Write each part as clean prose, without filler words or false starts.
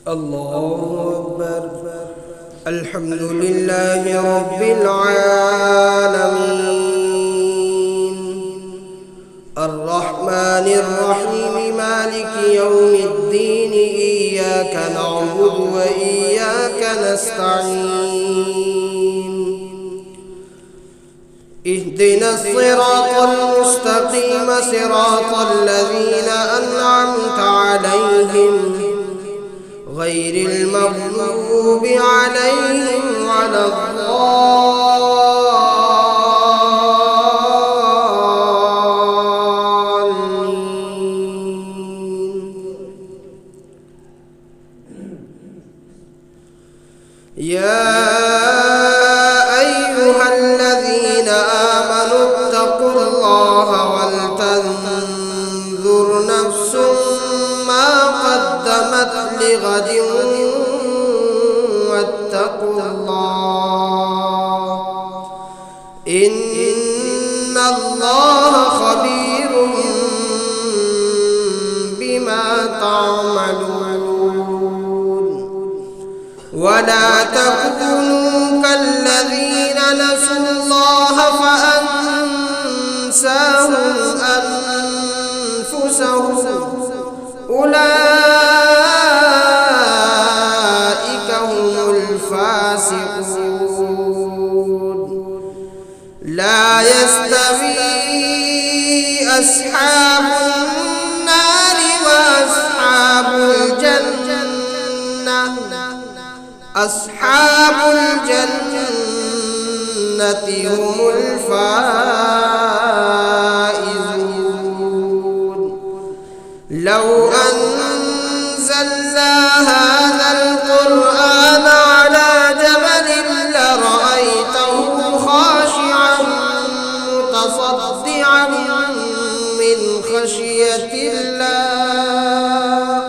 الله أكبر. الحمد لله رب العالمين، الرحمن الرحيم، مالك يوم الدين، إياك نعبد وإياك نستعين، اهدنا الصراط المستقيم، صراط الذين أنعمت عليهم غير المغضوب عليهم ولا الضالين. يا أيها الذين آمنوا اتقوا الله ولتنظر نفس ما قدمت لغد واتقوا الله، إن الله خبير بما تعملون. ولا تكونوا كالذين نسوا الله فأنساهم أنفسهم، أولئك هم الفاسقون. لا يستوي أصحاب النار وأصحاب الجنة، أصحاب الجنة هم الفائزون. لو أنزلنا هذا القرآن على جبل لرأيته خاشعا متصدعا من خشية الله.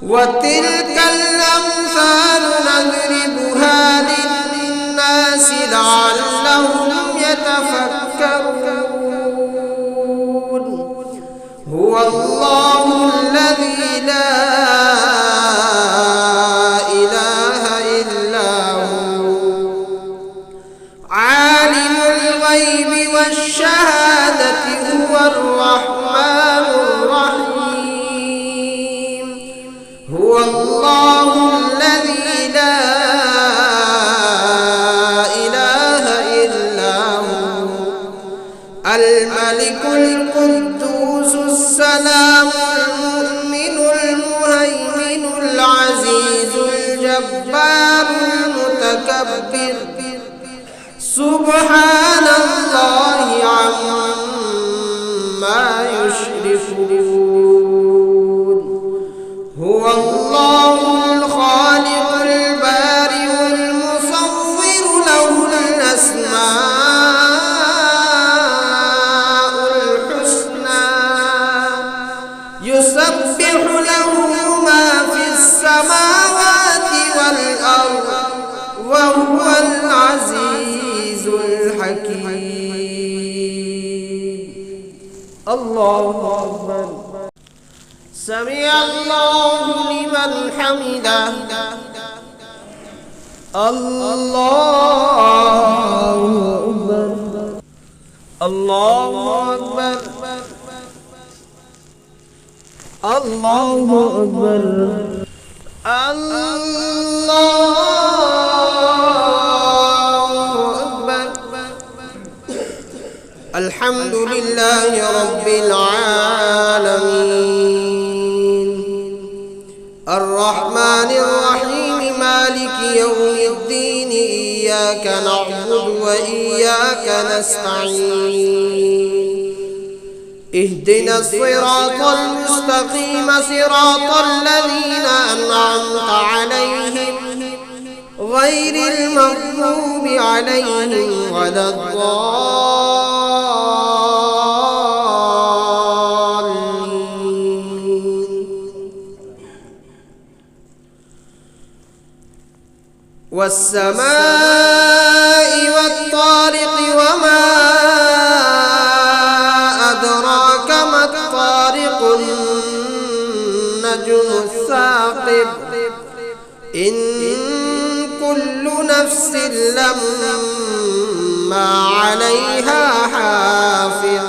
وتلك الأمثال نضربها للناس لعلهم يتفكرون. هو الله الذي لا إله إلا هو، عالم الغيب والشهادة، هو الرحمن الرحيم. هو الله الذي لا إله إلا هو، الملك القدوس السلام المؤمن المهيمن العزيز الجبار المتكبر، سبحان الله عما يشركون. هو الله الخالق البارئ المصور، له الأسماء الحسنى، يسبح له ما في السماوات والأرض، وهو العزيز الحكيم. الله أكبر. سمع الله لمن حمده. الله أكبر. الله أكبر. الله أكبر. الله أكبر. الحمد لله رب العالمين، الرحمن الرحيم، مالك يوم الدين، إياك نعبد وإياك نستعين، اهدنا الصراط المستقيم، صراط الذين أنعمت عليهم غير المغضوب عليهم ولا الضالين. والسماء والطارق وما أدراك ما الطارق، النجم الثاقب إن كل نفس لما عليها حافظ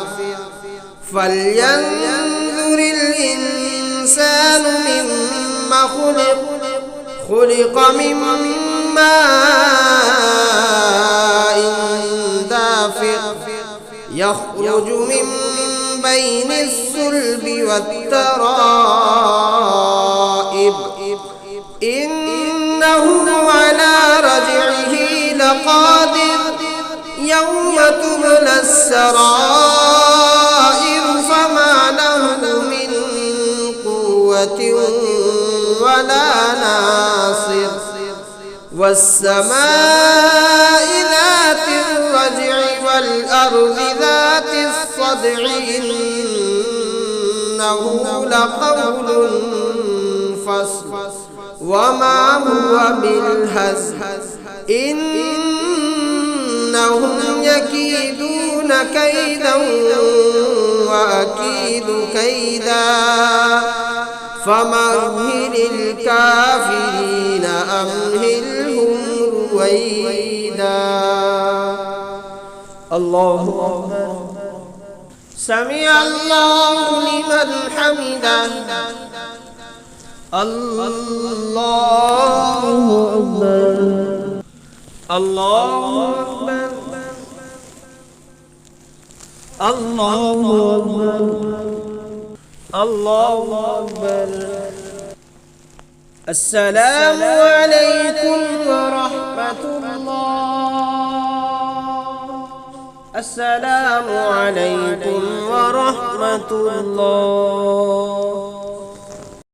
فلينظر الإنسان مما خلق من ماء دافق يخرج من بين الصلب والترائب إنه على رجعه لقادر يوم تبلى السرائر فما له من قوة ولا ناصر والسماء ذات الرجع والأرض ذات الصدع إنه لقول فصل وما هو بالهزل إنهم يكيدون كيدا وأكيد كيدا فمهل الكافرين أمهلهم رويدا. الله أكبر. سمع الله لمن حمده. الله أكبر. الله أكبر. الله أكبر. الله أكبر. السلام عليكم ورحمة الله. السلام عليكم ورحمة الله.